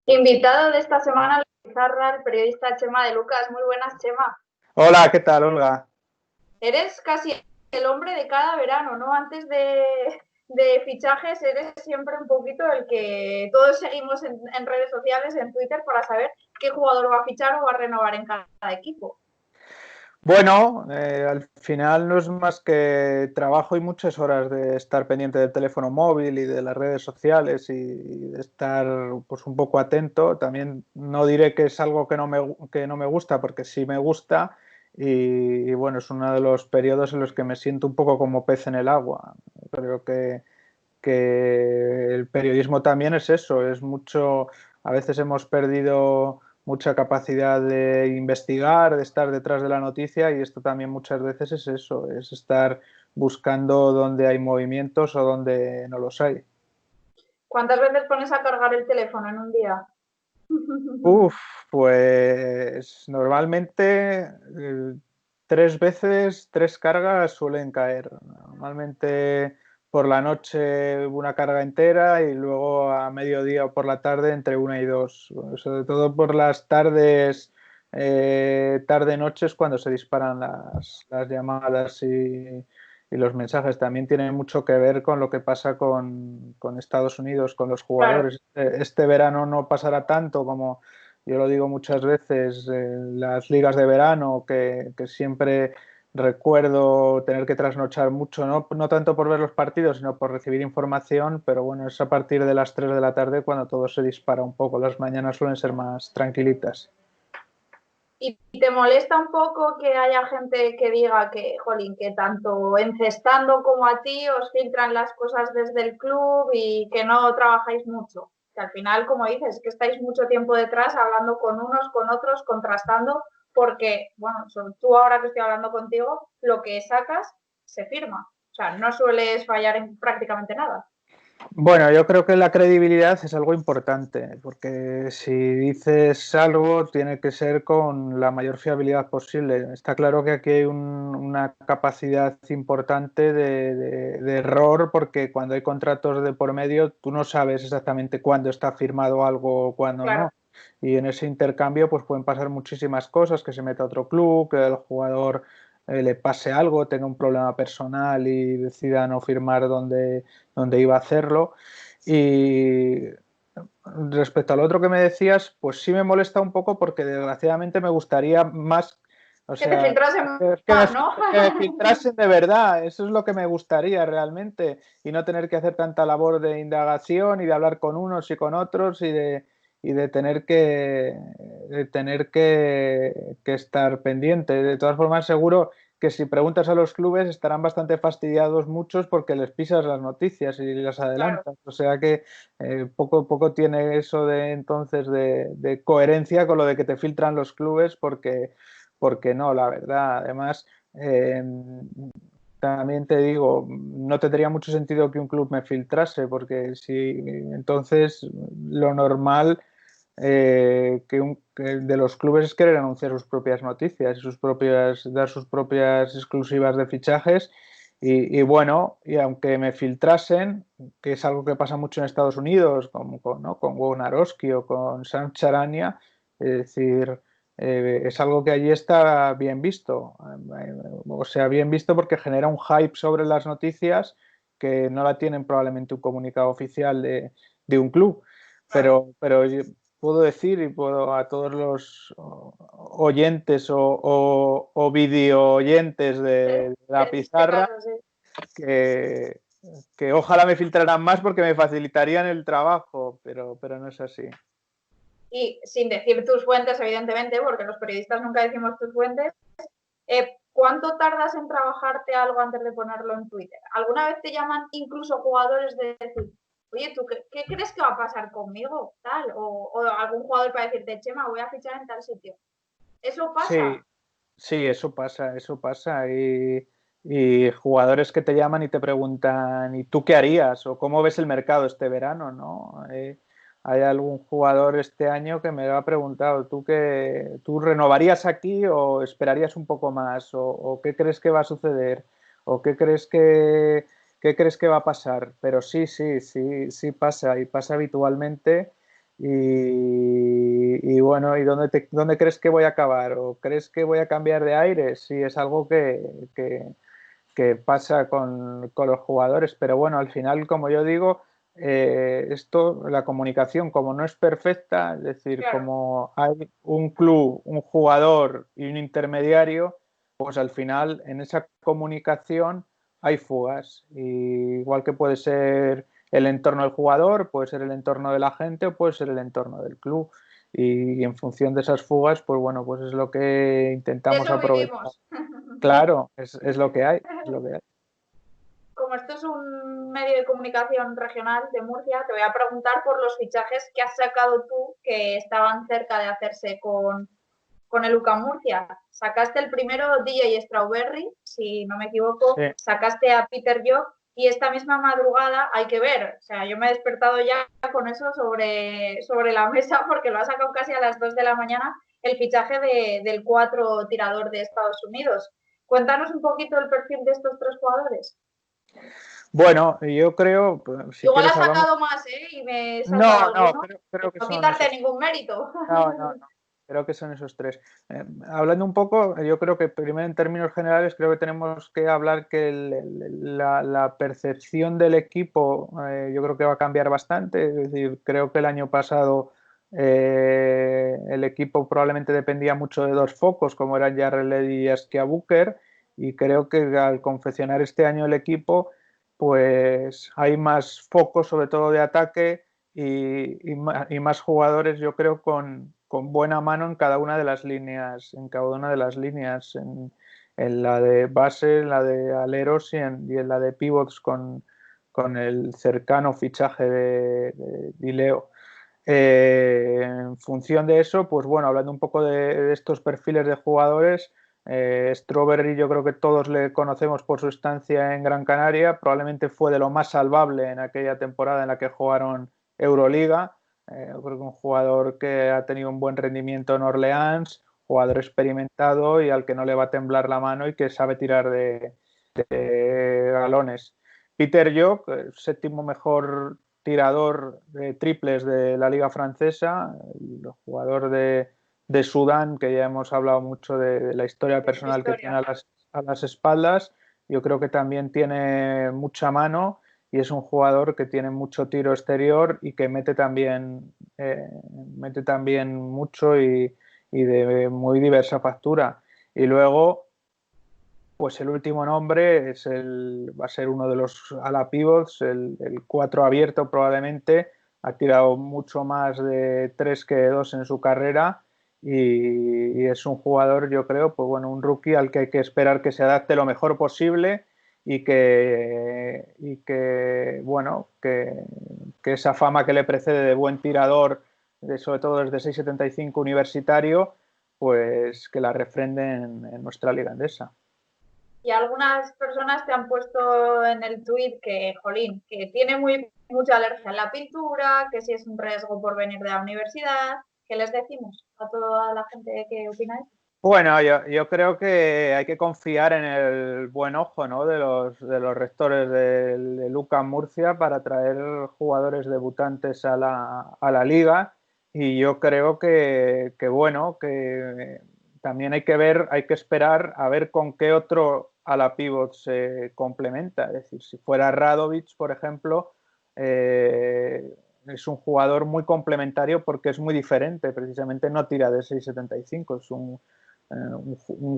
Invitado de esta semana, la pizarra, el periodista Chema de Lucas. Muy buenas, Chema. Hola, ¿qué tal, Olga? Eres casi el hombre de cada verano, ¿no? Antes de fichajes, eres siempre un poquito el que todos seguimos en redes sociales, en Twitter, para saber qué jugador va a fichar o va a renovar en cada equipo. Bueno, al final no es más que trabajo y muchas horas de estar pendiente del teléfono móvil y de las redes sociales y de estar pues un poco atento. También no diré que es algo que no me gusta, porque sí me gusta y bueno, es uno de los periodos en los que me siento un poco como pez en el agua. Creo que el periodismo también es eso, es mucho, a veces hemos perdido mucha capacidad de investigar, de estar detrás de la noticia y esto también muchas veces es eso, es estar buscando dónde hay movimientos o dónde no los hay. ¿Cuántas veces pones a cargar el teléfono en un día? Uf, pues normalmente tres veces, tres cargas suelen caer. Normalmente por la noche una carga entera y luego a mediodía o por la tarde entre una y dos. Sobre todo por las tardes, tarde-noches cuando se disparan las llamadas y los mensajes. También tiene mucho que ver con lo que pasa con Estados Unidos, con los Claro. jugadores. Este verano no pasará tanto como yo lo digo muchas veces, las ligas de verano, que siempre recuerdo tener que trasnochar mucho, no tanto por ver los partidos, sino por recibir información, pero bueno, es a partir de las 3 de la tarde cuando todo se dispara un poco. Las mañanas suelen ser más tranquilitas. ¿Y te molesta un poco que haya gente que diga que, jolín, que tanto encestando como a ti os filtran las cosas desde el club y que no trabajáis mucho? Que al final, como dices, que estáis mucho tiempo detrás hablando con unos, con otros, contrastando, porque, bueno, tú ahora que estoy hablando contigo, lo que sacas se firma. O sea, no sueles fallar en prácticamente nada. Bueno, yo creo que la credibilidad es algo importante, porque si dices algo tiene que ser con la mayor fiabilidad posible. Está claro que aquí hay una capacidad importante de error, porque cuando hay contratos de por medio, tú no sabes exactamente cuándo está firmado algo o cuándo Claro. no. Y en ese intercambio pues pueden pasar muchísimas cosas, que se meta a otro club, que el jugador le pase algo, tenga un problema personal y decida no firmar donde iba a hacerlo. Y respecto al otro que me decías, pues sí me molesta un poco porque desgraciadamente me gustaría más, o Que te sea, filtrasen que más, ¿no? que me filtrasen de verdad, eso es lo que me gustaría realmente, y no tener que hacer tanta labor de indagación y de hablar con unos y con otros y de tener que estar pendiente. De todas formas, seguro que si preguntas a los clubes estarán bastante fastidiados muchos porque les pisas las noticias y las Claro. adelantas. O sea que poco tiene eso de entonces de coherencia con lo de que te filtran los clubes porque no, la verdad. Además, también te digo, no tendría mucho sentido que un club me filtrase porque si entonces lo normal que de los clubes es querer anunciar sus propias noticias y dar sus propias exclusivas de fichajes. Y bueno, y aunque me filtrasen, que es algo que pasa mucho en Estados Unidos, como ¿no? con Wojnarowski o con Sam Charania, es decir, es algo que allí está bien visto. O sea, bien visto porque genera un hype sobre las noticias que no la tienen probablemente un comunicado oficial de un club. Pero puedo decir y puedo a todos los oyentes o video oyentes de la En este pizarra caso, sí. que, que ojalá me filtraran más porque me facilitarían el trabajo, pero no es así. Y sin decir tus fuentes, evidentemente, porque los periodistas nunca decimos tus fuentes, ¿cuánto tardas en trabajarte algo antes de ponerlo en Twitter? ¿Alguna vez te llaman incluso jugadores de decir, oye, ¿tú qué crees que va a pasar conmigo? Tal, o algún jugador para decirte, Chema, voy a fichar en tal sitio. ¿Eso Sí, pasa? sí, eso pasa. Y jugadores que te llaman y te preguntan, ¿y tú qué harías? ¿O cómo ves el mercado este verano? ¿No? Hay algún jugador este año que me ha preguntado, ¿tú renovarías aquí o esperarías un poco más? O qué crees que va a suceder? ¿O qué crees que va a pasar? Pero sí pasa y pasa habitualmente. Y bueno, ¿y dónde crees que voy a acabar? ¿O crees que voy a cambiar de aire? Sí, es algo que pasa con los jugadores, pero bueno, al final, como yo digo, la comunicación, como no es perfecta, es decir, Claro. como hay un club, un jugador y un intermediario, pues al final en esa comunicación hay fugas. Y igual que puede ser el entorno del jugador, puede ser el entorno de la gente o puede ser el entorno del club. Y en función de esas fugas, pues bueno, pues es lo que De intentamos eso aprovechar. vivimos. Claro, es lo que hay, es lo que hay. Como esto es un medio de comunicación regional de Murcia, te voy a preguntar por los fichajes que has sacado tú que estaban cerca de hacerse con el UCAM Murcia. Sacaste el primero DJ Strawberry, si no me equivoco, Sí. sacaste a Peter Jock y esta misma madrugada hay que ver, o sea, yo me he despertado ya con eso sobre la mesa porque lo ha sacado casi a las 2 de la mañana el fichaje del 4 tirador de Estados Unidos. Cuéntanos un poquito el perfil de estos tres jugadores. Bueno, yo creo, pues, si Igual quieres has hablamos. sacado más, ¿eh? Y me he saltado No, no, alguno. creo que No son quitarte esos. ningún mérito. No, no, no. Creo que son esos tres. Hablando un poco, yo creo que primero en términos generales creo que tenemos que hablar que la percepción del equipo yo creo que va a cambiar bastante. Es decir, creo que el año pasado el equipo probablemente dependía mucho de dos focos, como eran Jarrell Ledy y Askia Booker, y creo que al confeccionar este año el equipo, pues hay más focos, sobre todo de ataque y más jugadores, yo creo, con buena mano en cada una de las líneas, en la de base, en la de aleros y en la de pivots con el cercano fichaje de Dileo. En función de eso, pues bueno, hablando un poco de estos perfiles de jugadores, Strawberry yo creo que todos le conocemos por su estancia en Gran Canaria, probablemente fue de lo más salvable en aquella temporada en la que jugaron Euroliga. Creo que un jugador que ha tenido un buen rendimiento en Orleans, jugador experimentado y al que no le va a temblar la mano y que sabe tirar de galones. Peter Jock, séptimo mejor tirador de triples de la liga francesa, el jugador de Sudán, que ya hemos hablado mucho de la historia De su personal que tiene historia. a las espaldas. Yo creo que también tiene mucha mano y es un jugador que tiene mucho tiro exterior y que mete también mucho y de muy diversa factura. Y luego, pues el último nombre va a ser uno de los ala pivots, el 4 abierto probablemente. Ha tirado mucho más de 3 que de 2 en su carrera y es un jugador, yo creo, pues bueno, un rookie al que hay que esperar que se adapte lo mejor posible bueno, que esa fama que le precede de buen tirador, sobre todo desde 6,75 universitario, pues que la refrenden en nuestra liga andesa. Y algunas personas te han puesto en el tuit que, jolín, que tiene mucha alergia a la pintura, que si es un riesgo por venir de la universidad. ¿Qué les decimos a toda la gente que opina eso? Bueno, yo creo que hay que confiar en el buen ojo, ¿no?, de los rectores de UCAM Murcia para traer jugadores debutantes a la liga y yo creo bueno, que también hay que esperar a ver con qué otro ala pivot se complementa. Es decir, si fuera Radovic, por ejemplo, es un jugador muy complementario porque es muy diferente, precisamente no tira de 6,75, es un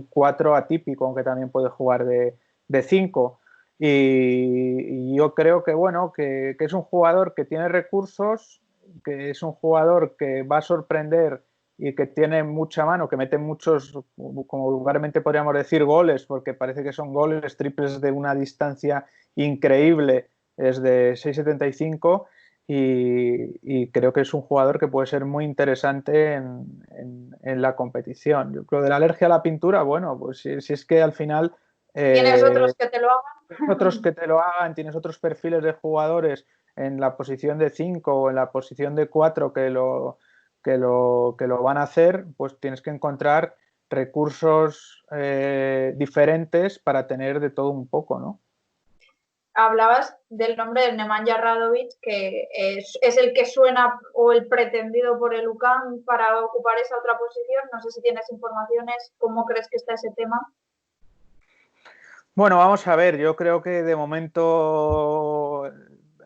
4 atípico, aunque también puede jugar de 5. Y yo creo que, bueno, que es un jugador que tiene recursos, que es un jugador que va a sorprender y que tiene mucha mano, que mete muchos, como vulgarmente podríamos decir, goles, porque parece que son goles triples de una distancia increíble desde 6,75 y creo que es un jugador que puede ser muy interesante en la competición. Yo creo de la alergia a la pintura, bueno, pues si es que al final ¿Tienes eh, otros que te lo tienes otros hagan? que te lo hagan, tienes otros perfiles de jugadores en la posición de 5 o en la posición de 4 que lo van a hacer, pues tienes que encontrar recursos diferentes para tener de todo un poco, ¿no? hablabas del nombre de Nemanja Radovic, que es el que suena o el pretendido por el UCAM para ocupar esa otra posición. No sé si tienes informaciones, ¿cómo crees que está ese tema? Bueno, vamos a ver, yo creo que de momento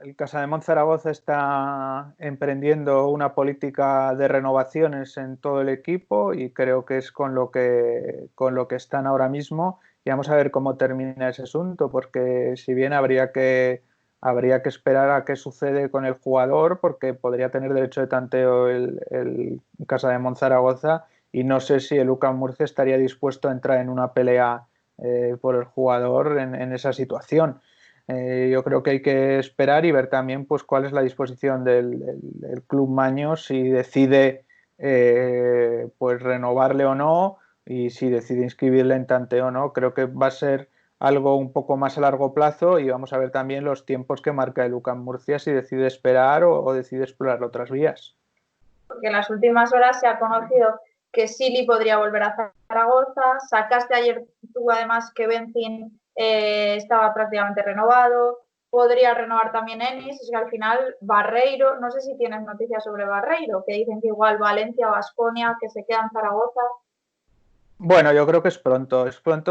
el Casademont Zaragoza está emprendiendo una política de renovaciones en todo el equipo y creo que es con lo que están ahora mismo y vamos a ver cómo termina ese asunto, porque si bien habría que esperar a qué sucede con el jugador, porque podría tener derecho de tanteo el Casademont Zaragoza y no sé si el UCAM Murcia estaría dispuesto a entrar en una pelea por el jugador en esa situación. Yo creo que hay que esperar y ver también pues cuál es la disposición del Club Maño, si decide pues renovarle o no y si decide inscribirle en tanteo o no. Creo que va a ser algo un poco más a largo plazo y vamos a ver también los tiempos que marca el UCAM Murcia, si decide esperar o decide explorar otras vías. Porque en las últimas horas se ha conocido que Sili podría volver a Zaragoza. Sacaste ayer tú además que Benzin estaba prácticamente renovado. Podría renovar también Ennis. Es que al final Barreiro, no sé si tienes noticias sobre Barreiro, que dicen que igual Valencia o Baskonia, que se queda en Zaragoza. Bueno, yo creo que es pronto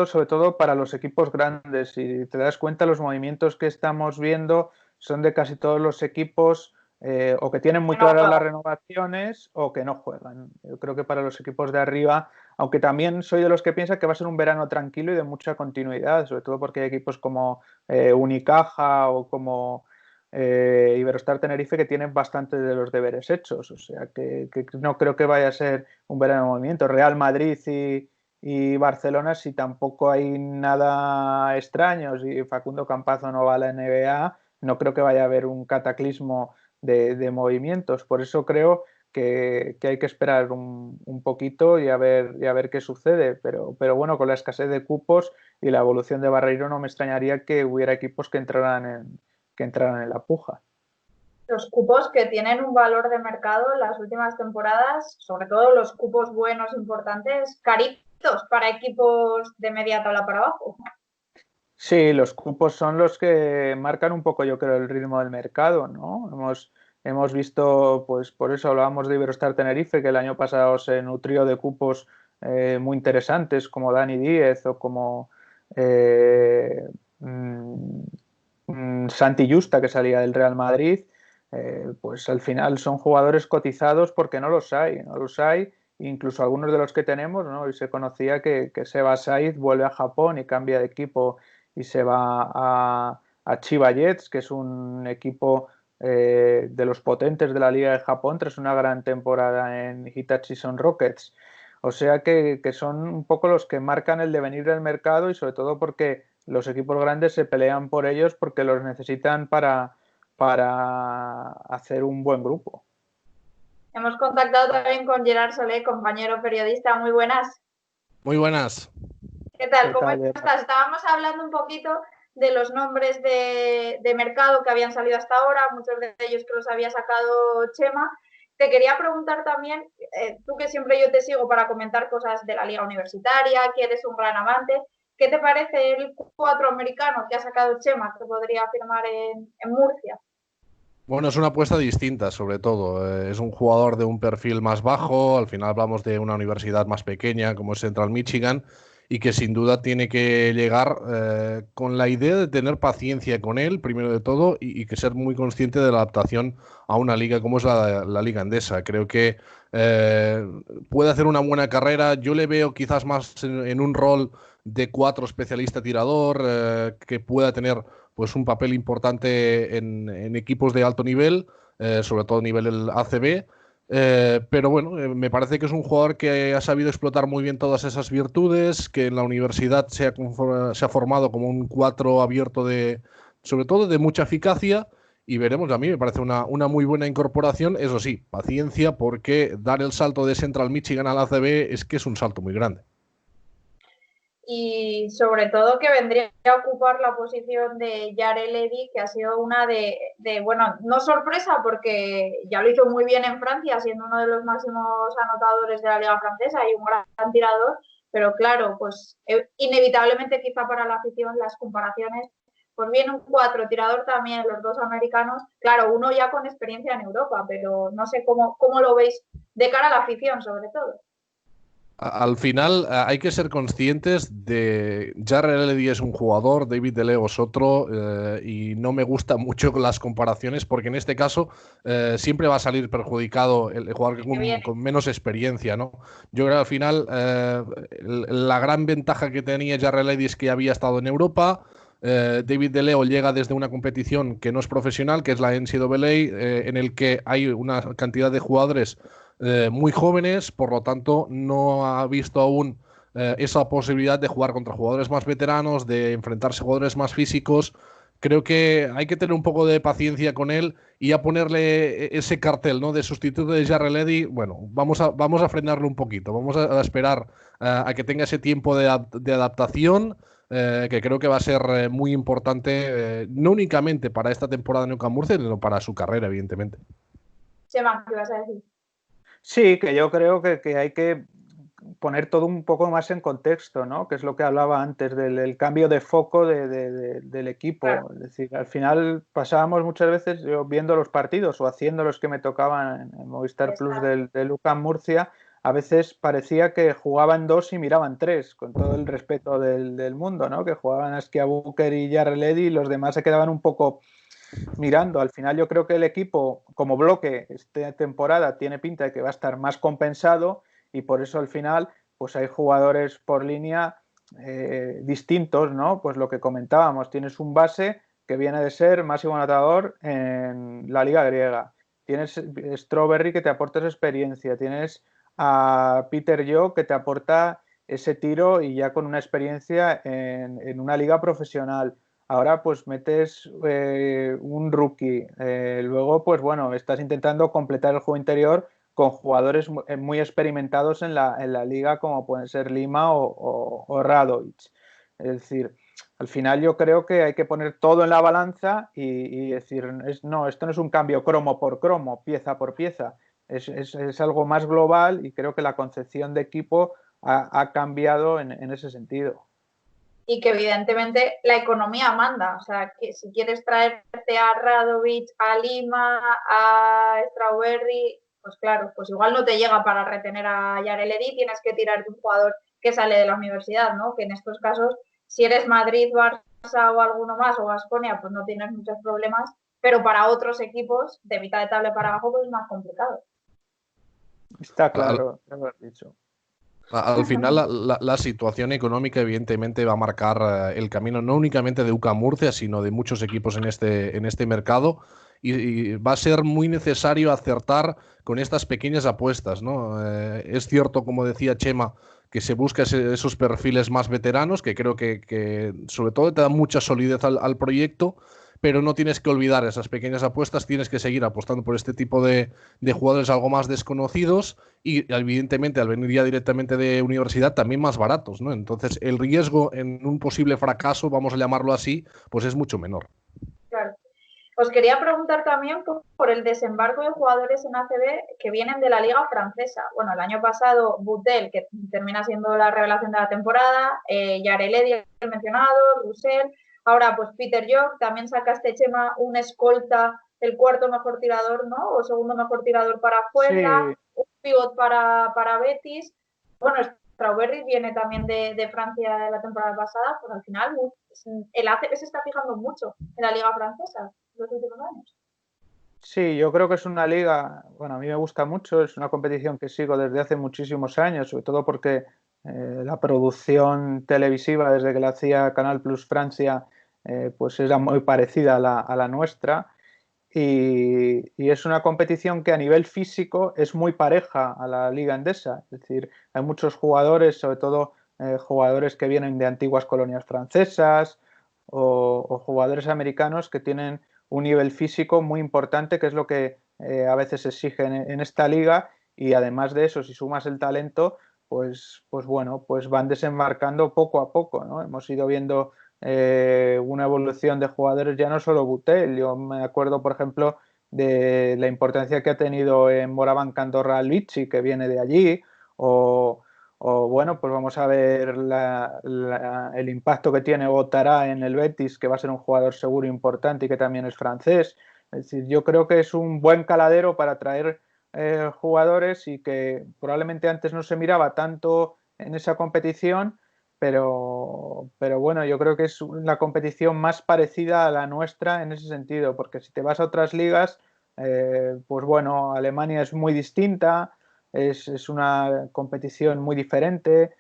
sobre todo para los equipos grandes. Si te das cuenta, los movimientos que estamos viendo son de casi todos los equipos o que tienen muy Que no claras las juega. renovaciones o que no juegan. Yo creo que para los equipos de arriba, aunque también soy de los que piensa que va a ser un verano tranquilo y de mucha continuidad, sobre todo porque hay equipos como Unicaja o como Iberostar Tenerife que tienen bastante de los deberes hechos. O sea que no creo que vaya a ser un verano de movimiento. Real Madrid y Barcelona, si tampoco hay nada extraño, si Facundo Campazo no va a la NBA, no creo que vaya a haber un cataclismo de movimientos. Por eso creo que hay que esperar un poquito y a ver qué sucede. Pero bueno, con la escasez de cupos y la evolución de Barreiro no me extrañaría que hubiera equipos que entraran en la puja. Los cupos que tienen un valor de mercado en las últimas temporadas, sobre todo los cupos buenos, importantes, caritos para equipos de media tabla para abajo. Sí, los cupos son los que marcan un poco, yo creo, el ritmo del mercado, ¿no? Hemos visto, pues por eso hablábamos de Iberostar Tenerife, que el año pasado se nutrió de cupos muy interesantes, como Dani Díez o como eh, mm, Santi Justa, que salía del Real Madrid. Pues al final son jugadores cotizados porque no los hay. Incluso algunos de los que tenemos, ¿no? Y se conocía que Seba Saiz vuelve a Japón y cambia de equipo y se va a Chiba Jets, que es un equipo de los potentes de la Liga de Japón tras una gran temporada en Hitachi Son Rockets. O sea que son un poco los que marcan el devenir del mercado y sobre todo porque los equipos grandes se pelean por ellos porque los necesitan para hacer un buen grupo. Hemos contactado también con Gerard Solé, compañero periodista. Muy buenas. Muy buenas. ¿Qué tal? ¿Qué ¿Cómo tal, Gerard? estás? Estábamos hablando un poquito de los nombres de mercado que habían salido hasta ahora, muchos de ellos que los había sacado Chema. Te quería preguntar también, tú que siempre yo te sigo para comentar cosas de la liga universitaria, que eres un gran amante, ¿qué te parece el 4 americano que ha sacado Chema, que podría firmar en Murcia? Bueno, es una apuesta distinta, sobre todo. Es un jugador de un perfil más bajo. Al final hablamos de una universidad más pequeña como es Central Michigan y que sin duda tiene que llegar con la idea de tener paciencia con él, primero de todo, y que ser muy consciente de la adaptación a una liga como es la Liga Endesa. Creo que eh, puede hacer una buena carrera. Yo le veo quizás más en un rol de 4 especialista tirador, que pueda tener pues un papel importante en equipos de alto nivel, sobre todo a nivel el ACB. Pero bueno, me parece que es un jugador que ha sabido explotar muy bien todas esas virtudes, que en la universidad se ha formado como un 4 abierto sobre todo de mucha eficacia. Y veremos, a mí me parece una muy buena incorporación. Eso sí, paciencia, porque dar el salto de Central Michigan al ACB es que es un salto muy grande. Y sobre todo que vendría a ocupar la posición de Yarel Eddy, que ha sido una bueno, no sorpresa porque ya lo hizo muy bien en Francia, siendo uno de los máximos anotadores de la liga francesa y un gran tirador, pero claro, pues inevitablemente quizá para la afición las comparaciones pues viene un 4 tirador también, los dos americanos, claro, uno ya con experiencia en Europa, pero no sé cómo lo veis de cara a la afición sobre todo. Al final hay que ser conscientes de Jarrell Eledy es un jugador, David De Leo es otro, y no me gustan mucho las comparaciones porque en este caso siempre va a salir perjudicado el jugador con menos experiencia, ¿no? Yo creo que al final la gran ventaja que tenía Jarrell Eledy es que había estado en Europa. David De Leo llega desde una competición que no es profesional, que es la NCAA, en el que hay una cantidad de jugadores muy jóvenes, por lo tanto no ha visto aún esa posibilidad de jugar contra jugadores más veteranos, de enfrentarse a jugadores más físicos. Creo que hay que tener un poco de paciencia con él y a ponerle ese cartel, ¿no?, de sustituto de Jarrell Eledy. Bueno, vamos a frenarlo un poquito, vamos a esperar a que tenga ese tiempo de adaptación, que creo que va a ser muy importante, no únicamente para esta temporada en UCAM Murcia, sino para su carrera, evidentemente. Chema, ¿qué vas a decir? Sí, que yo creo que hay que poner todo un poco más en contexto, ¿no? Que es lo que hablaba antes del cambio de foco del equipo. Claro. Es decir, al final pasábamos muchas veces yo viendo los partidos o haciendo los que me tocaban en Movistar Plus del UCAM Murcia, a veces parecía que jugaban dos y miraban tres, con todo el respeto del mundo, ¿no? Que jugaban Askia Booker y Jarrell Eledy y los demás se quedaban un poco mirando. Al final yo creo que el equipo como bloque esta temporada tiene pinta de que va a estar más compensado y por eso al final pues hay jugadores por línea distintos, ¿no? Pues lo que comentábamos, tienes un base que viene de ser máximo anotador en la liga griega, tienes Strawberry que te aporta esa experiencia, tienes a Peter Yo que te aporta ese tiro y ya con una experiencia en una liga profesional. Ahora pues metes un rookie, luego pues bueno, estás intentando completar el juego interior con jugadores muy experimentados en la liga como pueden ser Lima o Radovic. Es decir, al final yo creo que hay que poner todo en la balanza y decir, no, esto no es un cambio cromo por cromo, pieza por pieza, es algo más global y creo que la concepción de equipo ha cambiado en ese sentido. Y que evidentemente la economía manda, o sea, que si quieres traerte a Radovic, a Lima, a Strawberry, pues claro, pues igual no te llega para retener a Jarrell Eledy, tienes que tirar de un jugador que sale de la universidad, ¿no? Que en estos casos, si eres Madrid, Barça o alguno más, o Baskonia, pues no tienes muchos problemas, pero para otros equipos de mitad de tabla para abajo, pues es más complicado. Está claro, lo has dicho. Al final la situación económica evidentemente va a marcar el camino no únicamente de UCAM Murcia, sino de muchos equipos en este mercado y va a ser muy necesario acertar con estas pequeñas apuestas, ¿no? Es cierto, como decía Chema, que se busca esos perfiles más veteranos, que creo que sobre todo te da mucha solidez al proyecto, pero no tienes que olvidar esas pequeñas apuestas, tienes que seguir apostando por este tipo de jugadores algo más desconocidos y evidentemente al venir ya directamente de universidad también más baratos, ¿no? Entonces el riesgo en un posible fracaso, vamos a llamarlo así, pues es mucho menor. Claro. Os quería preguntar también por el desembarco de jugadores en ACB que vienen de la liga francesa. Bueno, el año pasado Boutel, que termina siendo la revelación de la temporada, Jarrell Eledy, el mencionado, Roussel, ahora pues Peter York, también saca este Chema un escolta, el cuarto mejor tirador, ¿no? O segundo mejor tirador para Fuenla, sí. Un pivot para Betis. Bueno, Strawberry viene también de Francia de la temporada pasada, pues al final el ACB se está fijando mucho en la liga francesa los últimos años. Sí, yo creo que es una liga, bueno, a mí me gusta mucho, es una competición que sigo desde hace muchísimos años, sobre todo porque la producción televisiva desde que la hacía Canal Plus Francia pues era muy parecida a la nuestra y es una competición que a nivel físico es muy pareja a la liga endesa, es decir, hay muchos jugadores, sobre todo jugadores que vienen de antiguas colonias francesas o jugadores americanos que tienen un nivel físico muy importante, que es lo que a veces se exige en esta liga, y además de eso, si sumas el talento, pues bueno, pues van desembarcando poco a poco, ¿no? Hemos ido viendo una evolución de jugadores, ya no solo Boutel, yo me acuerdo, por ejemplo, de la importancia que ha tenido en Moraván Candorra Luigi, que viene de allí, o o bueno, pues vamos a ver el impacto que tiene Ouattara en el Betis, que va a ser un jugador seguro importante y que también es francés. Es decir, yo creo que es un buen caladero para traer jugadores y que probablemente antes no se miraba tanto en esa competición, pero bueno, yo creo que es la competición más parecida a la nuestra en ese sentido, porque si te vas a otras ligas, pues bueno, Alemania es muy distinta, es una competición muy diferente.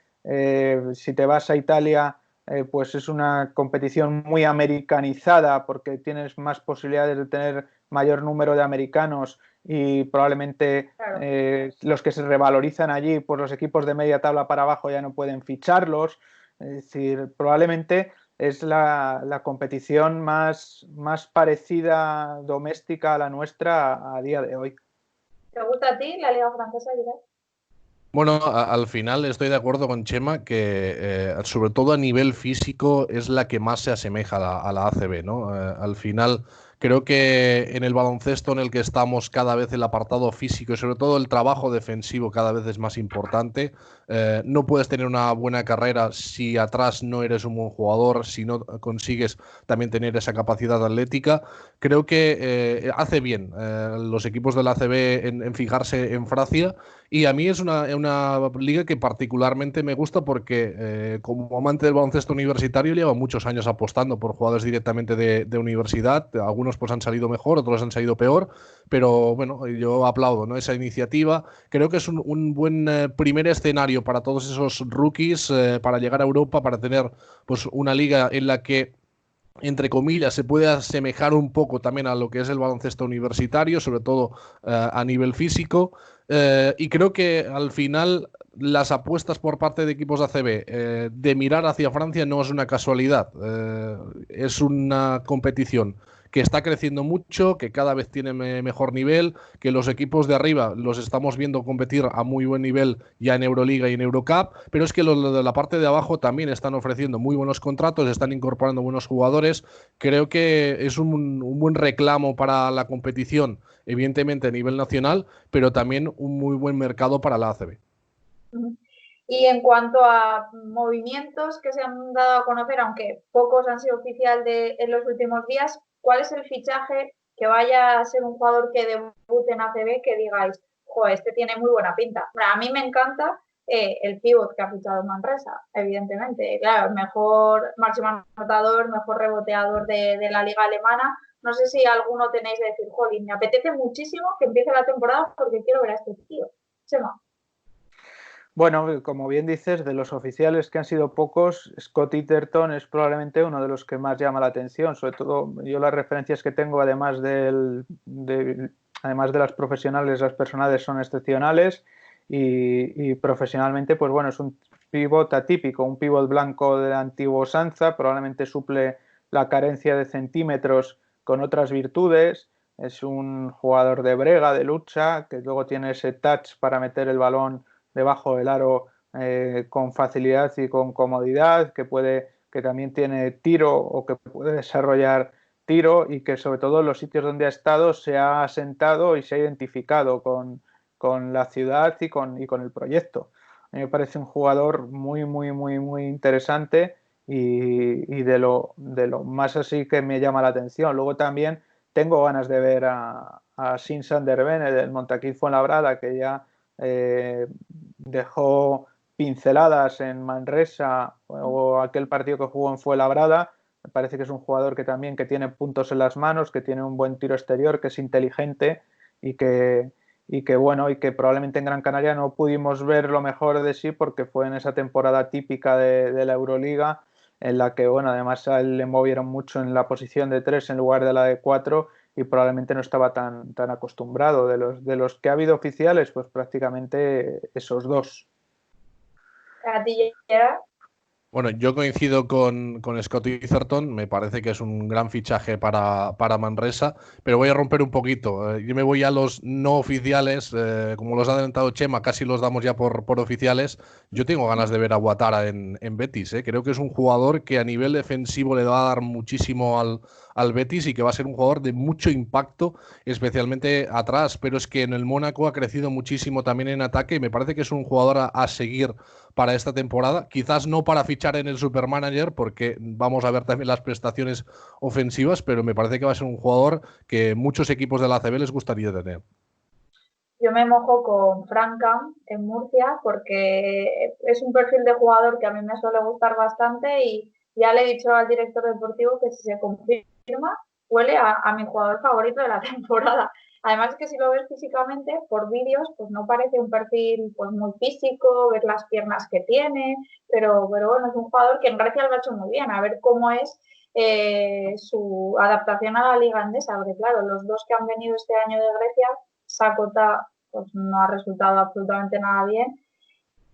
Si te vas a Italia, pues es una competición muy americanizada porque tienes más posibilidades de tener mayor número de americanos y probablemente Claro. los que se revalorizan allí, pues los equipos de media tabla para abajo ya no pueden ficharlos. Es decir, probablemente es la competición más parecida doméstica a la nuestra a día de hoy. ¿Te gusta a ti la Liga Francesa, Gerard? Bueno, al final estoy de acuerdo con Chema que sobre todo a nivel físico es la que más se asemeja a la ACB, ¿no? Al final creo que en el baloncesto en el que estamos cada vez el apartado físico y sobre todo el trabajo defensivo cada vez es más importante. No puedes tener una buena carrera si atrás no eres un buen jugador, si no consigues también tener esa capacidad atlética. Creo que hace bien los equipos de la ACB en fijarse en Francia. Y a mí es una liga que particularmente me gusta porque como amante del baloncesto universitario llevo muchos años apostando por jugadores directamente de universidad. Algunos pues han salido mejor, otros han salido peor, pero bueno, yo aplaudo, ¿no?, esa iniciativa. Creo que es un buen primer escenario para todos esos rookies para llegar a Europa, para tener pues una liga en la que entre comillas, se puede asemejar un poco también a lo que es el baloncesto universitario, sobre todo a nivel físico. Y creo que al final las apuestas por parte de equipos de ACB de mirar hacia Francia no es una casualidad. Es una competición que está creciendo mucho, que cada vez tiene mejor nivel, que los equipos de arriba los estamos viendo competir a muy buen nivel ya en Euroliga y en Eurocup, pero es que los de la parte de abajo también están ofreciendo muy buenos contratos, están incorporando buenos jugadores. Creo que es un buen reclamo para la competición, evidentemente a nivel nacional, pero también un muy buen mercado para la ACB. Y en cuanto a movimientos que se han dado a conocer, aunque pocos han sido oficial en los últimos días, ¿cuál es el fichaje que vaya a ser un jugador que debute en ACB que digáis, joder, este tiene muy buena pinta? A mí me encanta el pívot que ha fichado Manresa, evidentemente. Claro, el mejor máximo anotador, mejor reboteador de la liga alemana. No sé si alguno tenéis de decir, jolín, me apetece muchísimo que empiece la temporada porque quiero ver a este tío. Chema. Bueno, como bien dices, de los oficiales que han sido pocos, Scott Eaterton es probablemente uno de los que más llama la atención. Sobre todo, yo las referencias que tengo, además de las profesionales, las personales son excepcionales y profesionalmente, pues bueno, es un pívot atípico, un pívot blanco del antiguo Sanza, probablemente suple la carencia de centímetros con otras virtudes. Es un jugador de brega, de lucha, que luego tiene ese touch para meter el balón debajo del aro con facilidad y con comodidad, que también tiene tiro o que puede desarrollar tiro y que sobre todo en los sitios donde ha estado se ha asentado y se ha identificado con la ciudad y con el proyecto. A mí me parece un jugador muy, muy, muy, muy interesante y de lo más así que me llama la atención. Luego también tengo ganas de ver a Shin Sander Bene del Montaquí Fuenlabrada, que ya dejó pinceladas en Manresa o aquel partido que jugó en Fuenlabrada. Me parece que es un jugador que también que tiene puntos en las manos, que tiene un buen tiro exterior, que es inteligente y que bueno, y que probablemente en Gran Canaria no pudimos ver lo mejor de sí porque fue en esa temporada típica de la Euroliga en la que, bueno, además a él le movieron mucho en la posición de 3 en lugar de la de 4 y probablemente no estaba tan acostumbrado. De los que ha habido oficiales, pues prácticamente esos dos. ¿A ti, Gerard? Bueno, yo coincido con Scott Eaterton, me parece que es un gran fichaje para Manresa, pero voy a romper un poquito. Yo me voy a los no oficiales, como los ha adelantado Chema, casi los damos ya por oficiales. Yo tengo ganas de ver a Ouattara en Betis. Creo que es un jugador que a nivel defensivo le va a dar muchísimo al Betis y que va a ser un jugador de mucho impacto, especialmente atrás, pero es que en el Mónaco ha crecido muchísimo también en ataque y me parece que es un jugador a seguir para esta temporada, quizás no para fichar en el Supermanager porque vamos a ver también las prestaciones ofensivas, pero me parece que va a ser un jugador que muchos equipos de la ACB les gustaría tener. Yo me mojo con Frank Camp en Murcia porque es un perfil de jugador que a mí me suele gustar bastante y ya le he dicho al director deportivo que si se confirma, huele a mi jugador favorito de la temporada. Además que si lo ves físicamente, por vídeos, pues no parece un perfil pues muy físico, ver las piernas que tiene, pero bueno, es un jugador que en Grecia lo ha hecho muy bien. A ver cómo es su adaptación a la liga andesa, porque claro, los dos que han venido este año de Grecia, Sakota pues no ha resultado absolutamente nada bien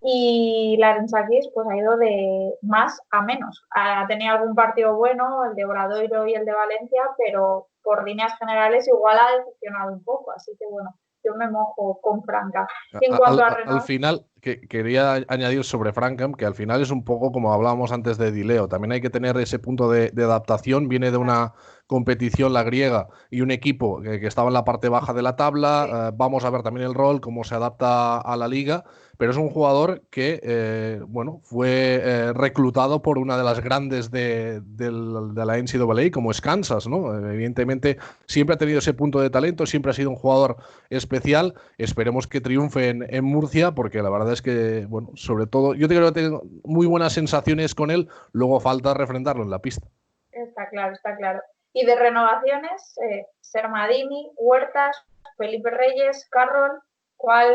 y Larensakis pues ha ido de más a menos. Ha tenido algún partido bueno, el de Obradoiro y el de Valencia, pero por líneas generales igual ha decepcionado un poco, así que bueno, yo me mojo con Franca. En cuanto a Al final, quería añadir sobre Frankham, que al final es un poco como hablábamos antes de Dileo. También hay que tener ese punto de adaptación. Viene de una competición, la griega, y un equipo que estaba en la parte baja de la tabla. Vamos a ver también el rol, cómo se adapta a la liga. Pero es un jugador que bueno, fue reclutado por una de las grandes de la NCAA, como es Kansas, ¿no? Evidentemente, siempre ha tenido ese punto de talento, siempre ha sido un jugador especial. Esperemos que triunfe en Murcia, porque la verdad es que, bueno, sobre todo, yo creo que tengo muy buenas sensaciones con él, luego falta refrendarlo en la pista. Está claro, está claro. Y de renovaciones, Sermadini, Huertas, Felipe Reyes, Carroll, ¿cuál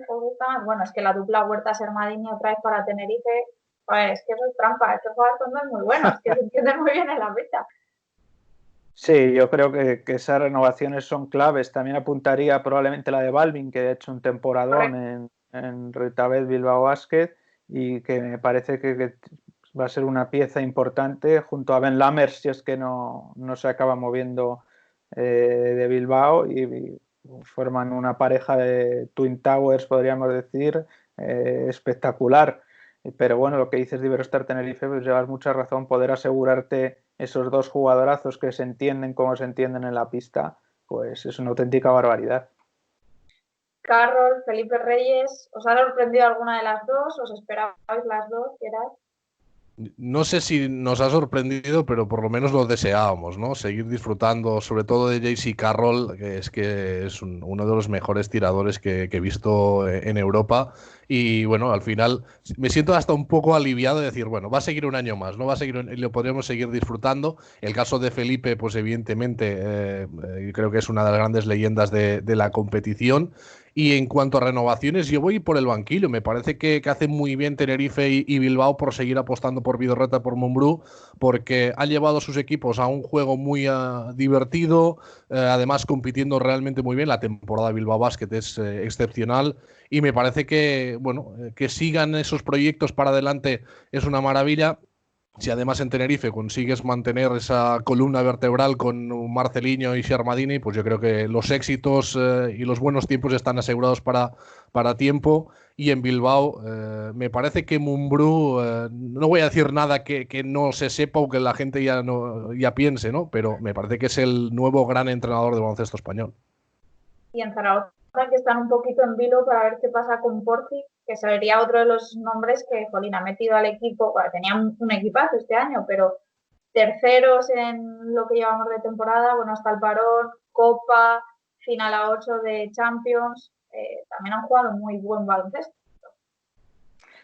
os gusta más? Bueno, es que la dupla Huertas-Sermadini otra vez para Tenerife, pues es que eso es trampa, estos jugadores son muy buenos, que se entienden muy bien en la pista. Sí, yo creo que esas renovaciones son claves. También apuntaría probablemente la de Balvin, que ha hecho un temporadón en Retabet Bilbao Basket y que me parece que va a ser una pieza importante junto a Ben Lammers, si es que no se acaba moviendo de Bilbao y forman una pareja de Twin Towers, podríamos decir, espectacular. Pero bueno, lo que dices de Iberostar Tenerife, pues llevas mucha razón, poder asegurarte esos dos jugadorazos que se entienden como se entienden en la pista, pues es una auténtica barbaridad. Carroll, Felipe Reyes, ¿os ha sorprendido alguna de las dos? ¿Os esperabais las dos? No sé si nos ha sorprendido, pero por lo menos lo deseábamos, ¿no? Seguir disfrutando, sobre todo de JC Carroll, que es uno de los mejores tiradores que he visto en Europa. Y bueno, al final me siento hasta un poco aliviado de decir, bueno, va a seguir un año más, ¿no? Va a seguir y lo podremos seguir disfrutando. El caso de Felipe, pues evidentemente, creo que es una de las grandes leyendas de la competición. Y en cuanto a renovaciones, yo voy por el banquillo. Me parece que hace muy bien Tenerife y Bilbao por seguir apostando por Vidorreta, por Mumbrú, porque han llevado a sus equipos a un juego muy divertido, además compitiendo realmente muy bien. La temporada de Bilbao Basket es excepcional y me parece que, bueno, que sigan esos proyectos para adelante es una maravilla. Si además en Tenerife consigues mantener esa columna vertebral con Marcelinho y Shermadini, pues yo creo que los éxitos y los buenos tiempos están asegurados para tiempo. Y en Bilbao me parece que Mumbrú, no voy a decir nada que no se sepa o que la gente ya piense, ¿no? Pero me parece que es el nuevo gran entrenador de baloncesto español. Y en Zaragoza, que están un poquito en vilo para ver qué pasa con Porci, que sería otro de los nombres que Jolín ha metido al equipo. Bueno, tenían un equipazo este año, pero terceros en lo que llevamos de temporada, bueno, hasta el parón, Copa, final a 8 de Champions, también han jugado muy buen baloncesto.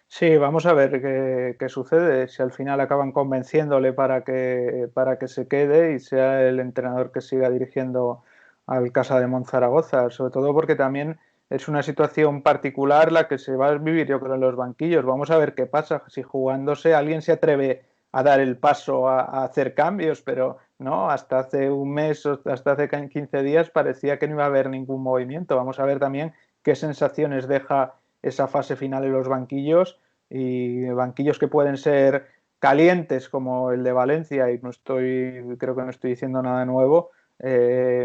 Sí, vamos a ver qué sucede, si al final acaban convenciéndole para que se quede y sea el entrenador que siga dirigiendo al Casa de Monzaragoza, sobre todo porque también es una situación particular la que se va a vivir, yo creo, en los banquillos. Vamos a ver qué pasa, si jugándose alguien se atreve a dar el paso a hacer cambios, pero no, hasta hace un mes, hasta hace 15 días parecía que no iba a haber ningún movimiento. Vamos a ver también qué sensaciones deja esa fase final en los banquillos, y banquillos que pueden ser calientes como el de Valencia, y creo que no estoy diciendo nada nuevo,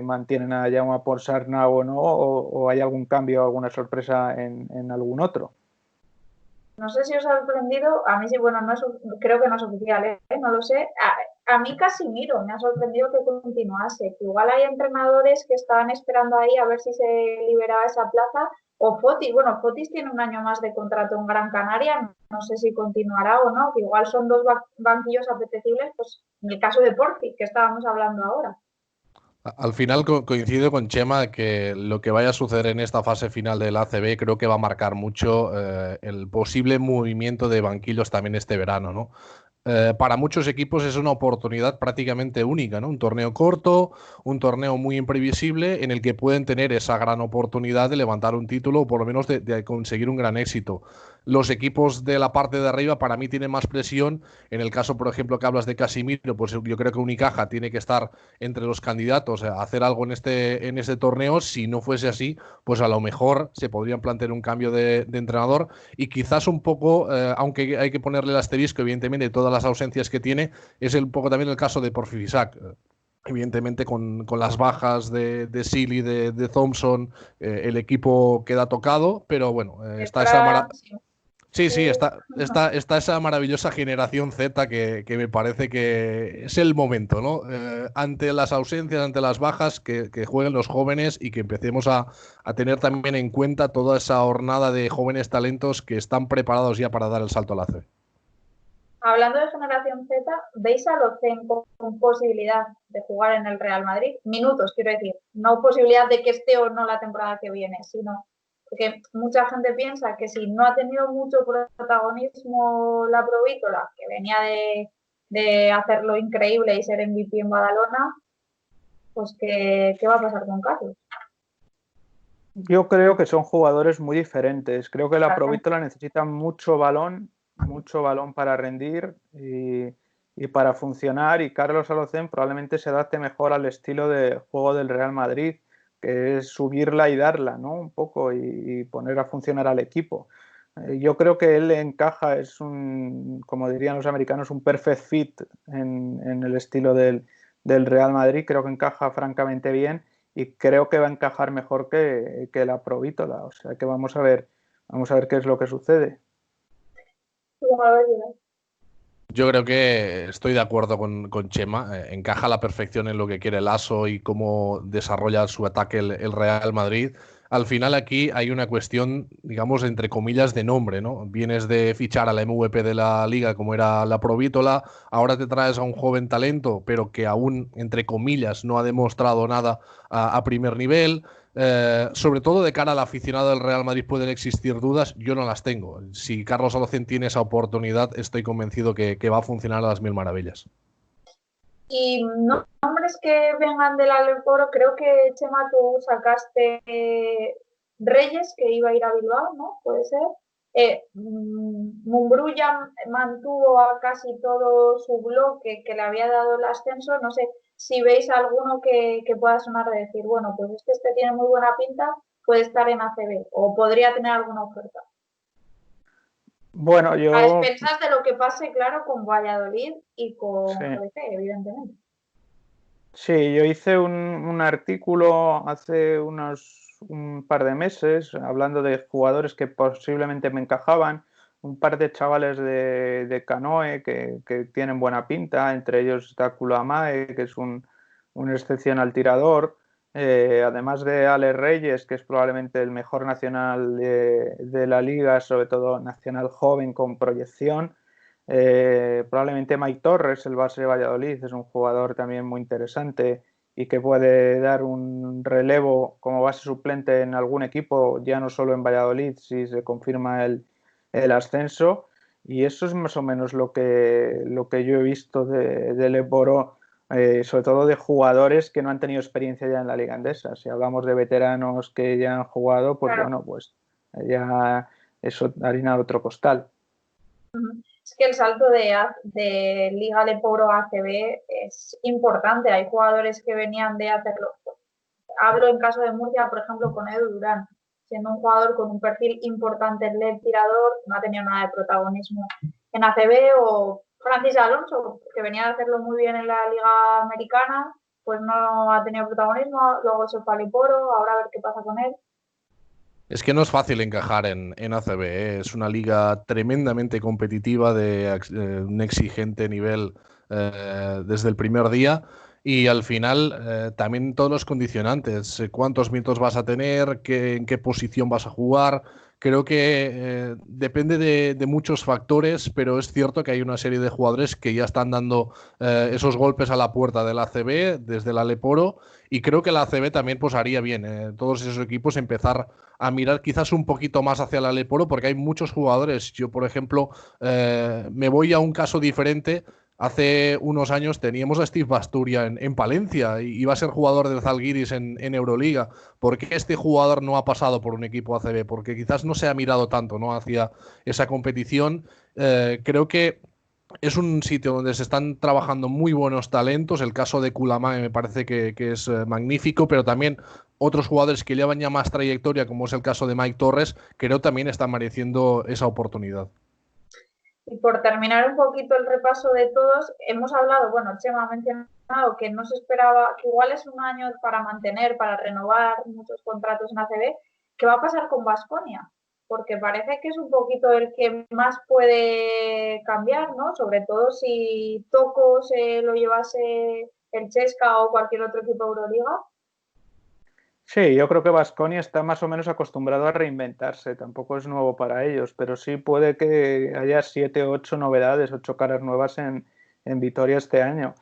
mantienen a Jaume Ponsarnau o no, o hay algún cambio, alguna sorpresa en algún otro. No sé si os ha sorprendido, a mí sí, bueno, no es, creo que no es oficial, no lo sé. A mí Casimiro me ha sorprendido que continuase, que igual hay entrenadores que estaban esperando ahí a ver si se liberaba esa plaza, o Fotis, bueno, Fotis tiene un año más de contrato en Gran Canaria, no sé si continuará o no, que igual son dos banquillos apetecibles, pues en el caso de Porfi, que estábamos hablando ahora. Al final coincido con Chema que lo que vaya a suceder en esta fase final del ACB creo que va a marcar mucho el posible movimiento de banquillos también este verano, ¿no? Para muchos equipos es una oportunidad prácticamente única, ¿no? Un torneo corto, un torneo muy imprevisible en el que pueden tener esa gran oportunidad de levantar un título o por lo menos de conseguir un gran éxito. Los equipos de la parte de arriba para mí tienen más presión. En el caso, por ejemplo, que hablas de Casimiro, pues yo creo que Unicaja tiene que estar entre los candidatos a hacer algo en este torneo. Si no fuese así, pues a lo mejor se podrían plantear un cambio de entrenador y quizás un poco, aunque hay que ponerle el asterisco, evidentemente, todas las ausencias que tiene, es un poco también el caso de Porfisac. Evidentemente, con las bajas de Sealy, de Thompson, el equipo queda tocado, pero bueno, está esa Sí, sí, está esa maravillosa generación Z que me parece que es el momento, ¿no? Ante las ausencias, ante las bajas, que jueguen los jóvenes y que empecemos a tener también en cuenta toda esa hornada de jóvenes talentos que están preparados ya para dar el salto al ACB. Hablando de generación Z, ¿veis a Locen con posibilidad de jugar en el Real Madrid? Minutos, quiero decir, no posibilidad de que esté o no la temporada que viene, sino porque mucha gente piensa que si no ha tenido mucho protagonismo la Provítola, que venía de hacerlo increíble y ser MVP en Badalona, pues ¿qué va a pasar con Carlos? Yo creo que son jugadores muy diferentes. Creo que la Provítola necesita mucho balón para rendir y para funcionar. Y Carlos Alocén probablemente se adapte mejor al estilo de juego del Real Madrid, que es subirla y darla, ¿no? Un poco y poner a funcionar al equipo. Yo creo que él encaja, es un, como dirían los americanos, un perfect fit en el estilo del Real Madrid. Creo que encaja francamente bien y creo que va a encajar mejor que la Provítola. O sea que vamos a ver qué es lo que sucede. Yo creo que estoy de acuerdo con Chema. Encaja a la perfección en lo que quiere Lasso y cómo desarrolla su ataque el Real Madrid. Al final aquí hay una cuestión, digamos, entre comillas, de nombre, ¿no? Vienes de fichar a la MVP de la liga como era la Provítola, ahora te traes a un joven talento, pero que aún, entre comillas, no ha demostrado nada a primer nivel. Sobre todo de cara al aficionado del Real Madrid pueden existir dudas, yo no las tengo. Si Carlos Alocén tiene esa oportunidad, estoy convencido que va a funcionar a las mil maravillas. Y nombres que vengan del Aleporo, creo que Chema tú sacaste Reyes, que iba a ir a Bilbao, ¿no? Puede ser. Mumbrú mantuvo a casi todo su bloque que le había dado el ascenso. No sé si veis alguno que pueda sonar de decir, bueno, pues este tiene muy buena pinta, puede estar en ACB o podría tener alguna oferta. Bueno, A yo expensas de lo que pase, claro, con Valladolid y con sí. GBC, evidentemente. Sí, yo hice un artículo hace un par de meses hablando de jugadores que posiblemente me encajaban, un par de chavales de Canoe que tienen buena pinta, entre ellos está Kula Amae, que es un excepcional tirador, además de Ale Reyes, que es probablemente el mejor nacional de la liga, sobre todo nacional joven con proyección. Probablemente Mike Torres, el base de Valladolid, es un jugador también muy interesante y que puede dar un relevo como base suplente en algún equipo, ya no solo en Valladolid, si se confirma el ascenso. Y eso es más o menos lo que yo he visto del Éboro, sobre todo de jugadores que no han tenido experiencia ya en la Liga Andesa. Si hablamos de veteranos que ya han jugado, pues Claro. bueno, pues ya eso harina de otro costal. Es que el salto de Liga de Poro a ACB es importante. Hay jugadores que venían de hacerlo. Hablo en caso de Murcia, por ejemplo, con Edu Durán, siendo un jugador con un perfil importante en el tirador, no ha tenido nada de protagonismo en ACB, o Francis Alonso, que venía de hacerlo muy bien en la Liga Americana, pues no ha tenido protagonismo, luego se fue al Iporo, ahora a ver qué pasa con él. Es que no es fácil encajar en ACB, ¿eh? Es una liga tremendamente competitiva, de un exigente nivel desde el primer día, y al final también todos los condicionantes, cuántos minutos vas a tener, en qué posición vas a jugar. Creo que depende de muchos factores, pero es cierto que hay una serie de jugadores que ya están dando esos golpes a la puerta del ACB desde el Aleporo, y creo que la ACB también pues haría bien, todos esos equipos empezar a mirar quizás un poquito más hacia el Aleporo, porque hay muchos jugadores. Yo, por ejemplo, me voy a un caso diferente. Hace unos años teníamos a Steve Basturia en Palencia y iba a ser jugador del Zalgiris en Euroliga. ¿Por qué este jugador no ha pasado por un equipo ACB? Porque quizás no se ha mirado tanto, ¿no?, hacia esa competición. Creo que es un sitio donde se están trabajando muy buenos talentos. El caso de Kulamae me parece que es magnífico, pero también otros jugadores que llevan ya más trayectoria, como es el caso de Mike Torres, creo también están mereciendo esa oportunidad. Y por terminar un poquito el repaso de todos, hemos hablado, bueno, Chema ha mencionado que no se esperaba, que igual es un año para mantener, para renovar muchos contratos en ACB. ¿Qué va a pasar con Baskonia? Porque parece que es un poquito el que más puede cambiar, ¿no? Sobre todo si Toko se lo llevase el Chesca o cualquier otro equipo de Euroliga. Sí, yo creo que Baskonia está más o menos acostumbrado a reinventarse, tampoco es nuevo para ellos, pero sí puede que haya 7, 8 novedades, 8 caras nuevas en Vitoria este año.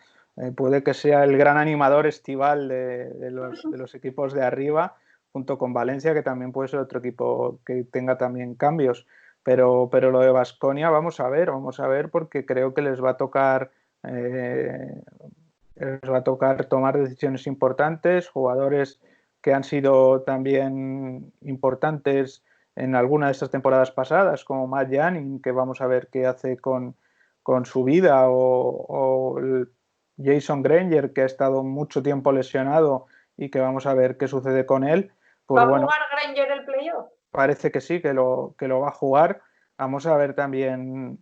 Puede que sea el gran animador estival de los equipos de arriba, junto con Valencia, que también puede ser otro equipo que tenga también cambios. Pero lo de Baskonia vamos a ver, porque creo que les va a tocar tomar decisiones importantes, jugadores que han sido también importantes en alguna de estas temporadas pasadas, como Matt Janning, que vamos a ver qué hace con su vida, o Jason Granger, que ha estado mucho tiempo lesionado y que vamos a ver qué sucede con él. Pues ¿Va a bueno, jugar Granger el playoff? parece que sí, que lo va a jugar. Vamos a ver también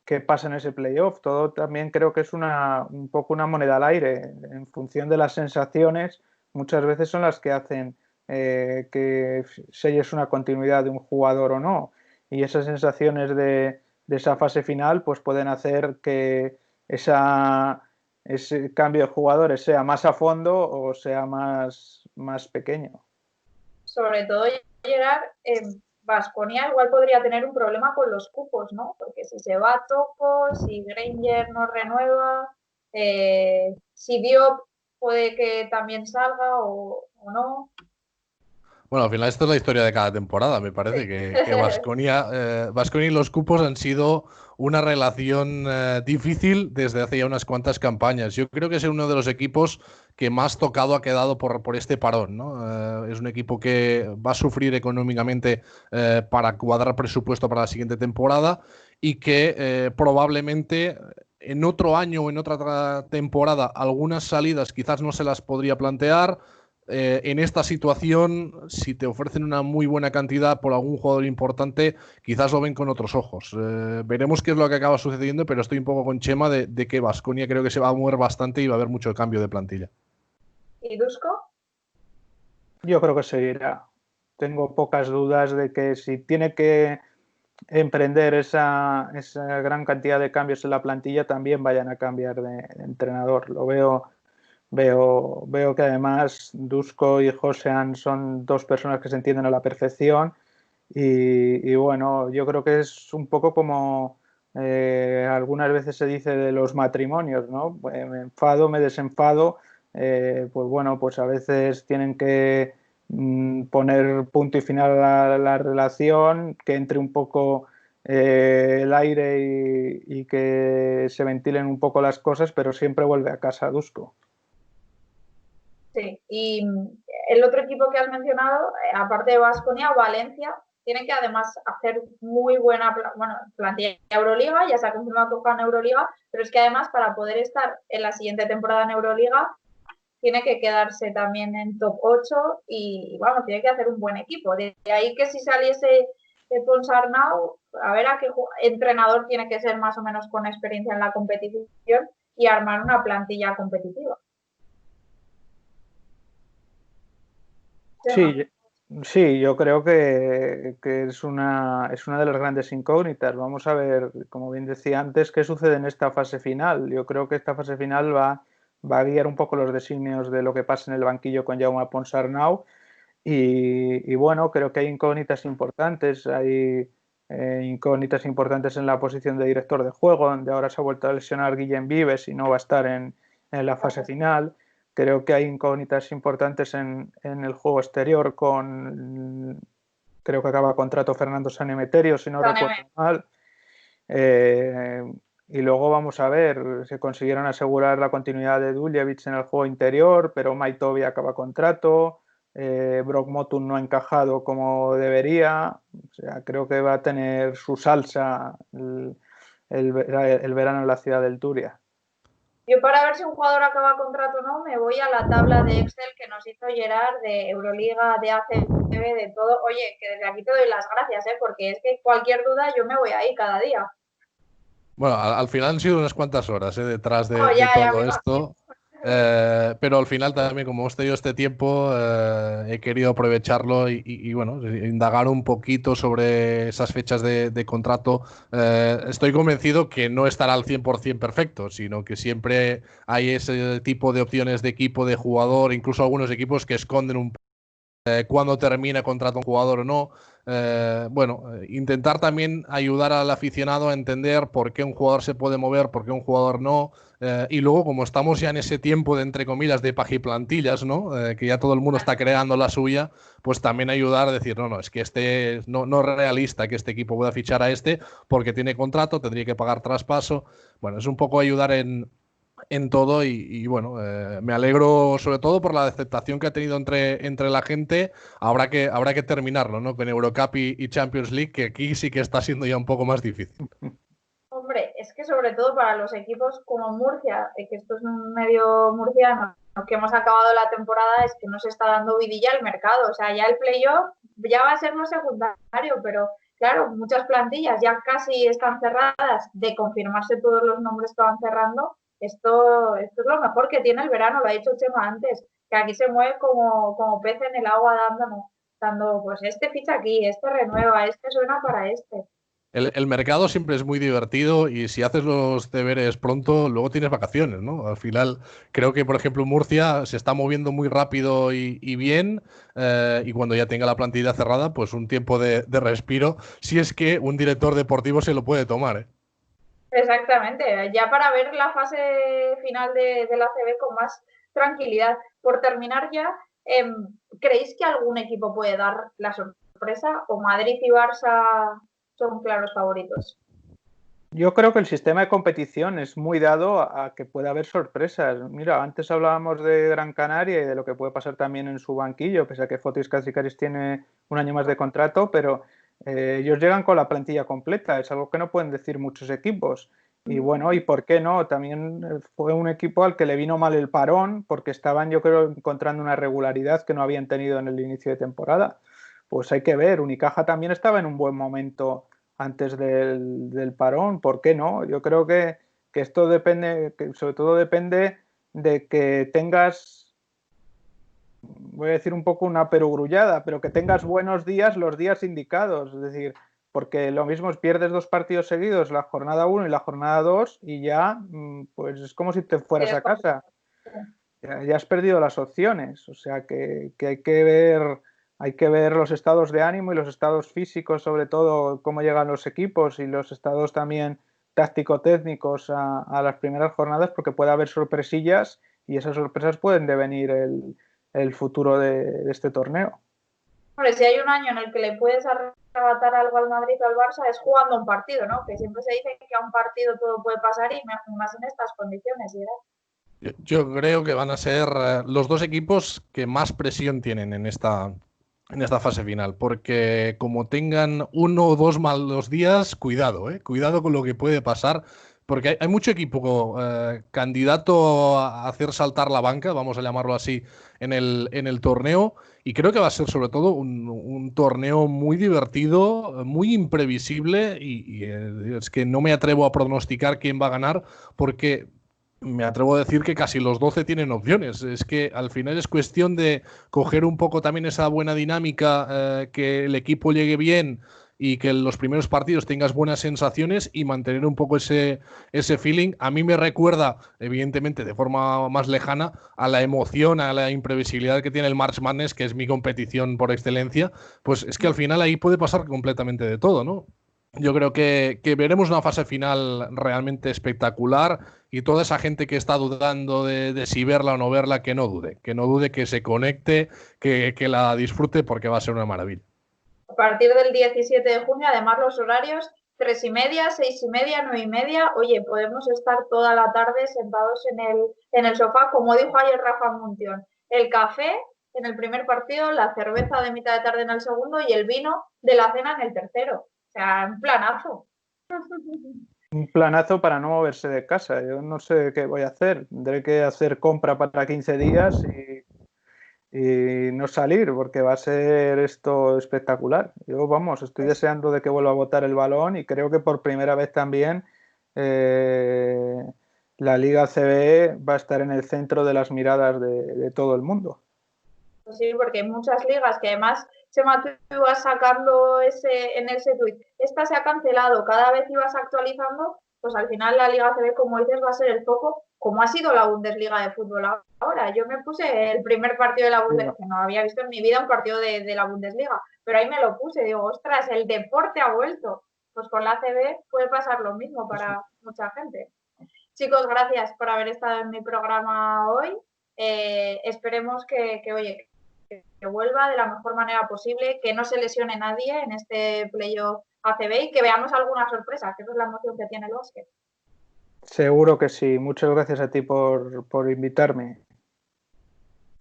qué pasa en ese playoff. Todo también creo que es un poco una moneda al aire. En función de las sensaciones, muchas veces son las que hacen que selles una continuidad de un jugador o no. Y esas sensaciones de esa fase final pues pueden hacer que ese cambio de jugadores sea más a fondo o sea más pequeño. Sobre todo llegar en Baskonia igual podría tener un problema con los cupos, ¿no? Porque si se va Toco, si Granger no renueva, si Diop puede que también salga o no. Bueno, al final esto es la historia de cada temporada. Me parece que Baskonia y los cupos han sido una relación difícil desde hace ya unas cuantas campañas. Yo creo que es uno de los equipos que más tocado ha quedado por este parón, ¿no? Es un equipo que va a sufrir económicamente para cuadrar presupuesto para la siguiente temporada, y que probablemente en otro año o en otra temporada algunas salidas quizás no se las podría plantear. En esta situación, si te ofrecen una muy buena cantidad por algún jugador importante, quizás lo ven con otros ojos. Veremos qué es lo que acaba sucediendo, pero estoy un poco con Chema de que Baskonia creo que se va a mover bastante y va a haber mucho cambio de plantilla. ¿Y Dusko? Yo creo que seguirá. Tengo pocas dudas de que si tiene que emprender esa gran cantidad de cambios en la plantilla, también vayan a cambiar de entrenador. Veo que además Dusko y Josean son dos personas que se entienden a la perfección y bueno, yo creo que es un poco como algunas veces se dice de los matrimonios, ¿no? Me enfado, me desenfado, pues bueno, pues a veces tienen que poner punto y final a la relación, que entre un poco el aire y que se ventilen un poco las cosas, pero siempre vuelve a casa Dusko. Sí. Y el otro equipo que has mencionado, aparte de Baskonia, Valencia, tiene que además hacer muy buena plantilla de Euroliga, ya se ha confirmado que juega en Euroliga, pero es que además para poder estar en la siguiente temporada en Euroliga tiene que quedarse también en top 8 y vamos, tiene que hacer un buen equipo. De ahí que si saliese Ponsarnau, a ver a qué entrenador tiene que ser más o menos con experiencia en la competición y armar una plantilla competitiva. Sí, Sí, yo creo que es una de las grandes incógnitas. Vamos a ver, como bien decía antes, qué sucede en esta fase final. Yo creo que esta fase final va a guiar un poco los designios de lo que pasa en el banquillo con Jaume Ponsarnau. Y bueno, creo que hay incógnitas importantes. Hay incógnitas importantes en la posición de director de juego, donde ahora se ha vuelto a lesionar Guillem Vives y no va a estar en la fase final. Creo que hay incógnitas importantes en el juego exterior creo que acaba contrato Fernando Sanemeterio, si no recuerdo mal. Y luego vamos a ver, se consiguieron asegurar la continuidad de Duljevic en el juego interior, pero Maitovi acaba contrato, Brock Motun no ha encajado como debería, o sea, creo que va a tener su salsa el verano en la ciudad del Turia. Yo para ver si un jugador acaba contrato o no, me voy a la tabla de Excel que nos hizo Gerard de Euroliga, de ACB, de todo. Oye, que desde aquí te doy las gracias, porque es que cualquier duda yo me voy ahí cada día. Bueno, al final han sido unas cuantas horas detrás Oh, de ya, todo esto. Pero al final también, como hemos tenido este tiempo, he querido aprovecharlo y, bueno, indagar un poquito sobre esas fechas de contrato. Estoy convencido que no estará al 100% perfecto, sino que siempre hay ese tipo de opciones de equipo, de jugador, incluso algunos equipos que esconden un cuándo termina contrato un jugador o no. Bueno, intentar también ayudar al aficionado a entender por qué un jugador se puede mover, por qué un jugador no. Y luego, como estamos ya en ese tiempo de, entre comillas, de pagiplantillas, ¿no? Que ya todo el mundo está creando la suya, pues también ayudar a decir, no, es que este no es realista que este equipo pueda fichar a este porque tiene contrato, tendría que pagar traspaso. Bueno, es un poco ayudar en todo y bueno, me alegro sobre todo por la aceptación que ha tenido entre la gente. Habrá que terminarlo, ¿no? Con Eurocup y Champions League, que aquí sí que está siendo ya un poco más difícil. Hombre, es que sobre todo para los equipos como Murcia, que esto es un medio murciano, que hemos acabado la temporada, es que no se está dando vidilla al mercado. O sea, ya el playoff ya va a ser lo secundario, pero claro, muchas plantillas ya casi están cerradas. De confirmarse todos los nombres que van cerrando, esto es lo mejor que tiene el verano, lo ha dicho Chema antes, que aquí se mueve como pez en el agua dando, pues este ficha aquí, este renueva, este suena para este. El mercado siempre es muy divertido y si haces los deberes pronto, luego tienes vacaciones, ¿no? Al final, creo que, por ejemplo, Murcia se está moviendo muy rápido y bien, y cuando ya tenga la plantilla cerrada, pues un tiempo de respiro, si es que un director deportivo se lo puede tomar, ¿eh? Exactamente, ya para ver la fase final de la CB con más tranquilidad. Por terminar ya, ¿creéis que algún equipo puede dar la sorpresa o Madrid y Barça son claros favoritos? Yo creo que el sistema de competición es muy dado a que pueda haber sorpresas. Mira, antes hablábamos de Gran Canaria y de lo que puede pasar también en su banquillo, pese a que Fotis Katsikaris tiene un año más de contrato, pero ellos llegan con la plantilla completa, es algo que no pueden decir muchos equipos. Y bueno, ¿y por qué no? También fue un equipo al que le vino mal el parón, porque estaban, yo creo, encontrando una regularidad que no habían tenido en el inicio de temporada. Pues hay que ver, Unicaja también estaba en un buen momento antes del parón, ¿por qué no? Yo creo que esto depende, que sobre todo depende de que tengas, voy a decir un poco una perogrullada, pero que tengas buenos días los días indicados, es decir, porque lo mismo es pierdes 2 partidos seguidos, la jornada 1 y la jornada 2, y ya pues es como si te fueras a casa. Ya has perdido las opciones, o sea que hay que ver los estados de ánimo y los estados físicos, sobre todo cómo llegan los equipos y los estados también táctico-técnicos a las primeras jornadas, porque puede haber sorpresillas y esas sorpresas pueden devenir el futuro de este torneo. Hombre, si hay un año en el que le puedes arrebatar algo al Madrid o al Barça es jugando un partido, ¿no? Que siempre se dice que a un partido todo puede pasar y más en estas condiciones, ¿verdad? Yo creo que van a ser los dos equipos que más presión tienen en esta fase final, porque como tengan uno o dos malos días, cuidado, cuidado con lo que puede pasar, porque hay mucho equipo candidato a hacer saltar la banca, vamos a llamarlo así, en el torneo, y creo que va a ser sobre todo un torneo muy divertido, muy imprevisible, y es que no me atrevo a pronosticar quién va a ganar, porque me atrevo a decir que casi los 12 tienen opciones. Es que al final es cuestión de coger un poco también esa buena dinámica, que el equipo llegue bien y que en los primeros partidos tengas buenas sensaciones y mantener un poco ese feeling. A mí me recuerda, evidentemente, de forma más lejana, a la emoción, a la imprevisibilidad que tiene el March Madness, que es mi competición por excelencia. Pues es que al final ahí puede pasar completamente de todo, ¿no? Yo creo que veremos una fase final realmente espectacular y toda esa gente que está dudando de si verla o no verla, que no dude, que se conecte, que la disfrute porque va a ser una maravilla. A partir del 17 de junio, además los horarios 3:30, 6:30, 9:30, oye, podemos estar toda la tarde sentados en el sofá, como dijo ayer Rafa Muntión, el café en el primer partido, la cerveza de mitad de tarde en el segundo y el vino de la cena en el tercero. O sea, un planazo. Un planazo para no moverse de casa. Yo no sé qué voy a hacer. Tendré que hacer compra para 15 días y no salir, porque va a ser esto espectacular. Yo, vamos, estoy deseando de que vuelva a botar el balón y creo que por primera vez también la Liga ACB va a estar en el centro de las miradas de todo el mundo. Sí, porque hay muchas ligas que además Chema, tú ibas sacando en ese tuit, esta se ha cancelado, cada vez ibas actualizando, pues al final la Liga ACB, como dices, va a ser el foco, como ha sido la Bundesliga de fútbol ahora. Yo me puse el primer partido de la Bundesliga, que no había visto en mi vida un partido de la Bundesliga, pero ahí me lo puse, digo, ostras, el deporte ha vuelto. Pues con la ACB puede pasar lo mismo para mucha gente. Chicos, gracias por haber estado en mi programa hoy. Esperemos que vuelva de la mejor manera posible, que no se lesione nadie en este playoff ACB y que veamos alguna sorpresa, que esa es la emoción que tiene el básquet. Seguro que sí. Muchas gracias a ti por invitarme.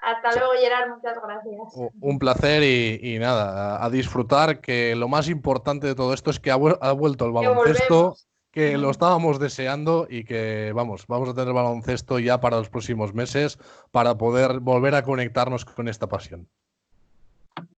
Hasta luego, Gerard, muchas gracias. Un placer y nada, a disfrutar, que lo más importante de todo esto es que ha vuelto el baloncesto, que lo estábamos deseando y que vamos a tener baloncesto ya para los próximos meses para poder volver a conectarnos con esta pasión.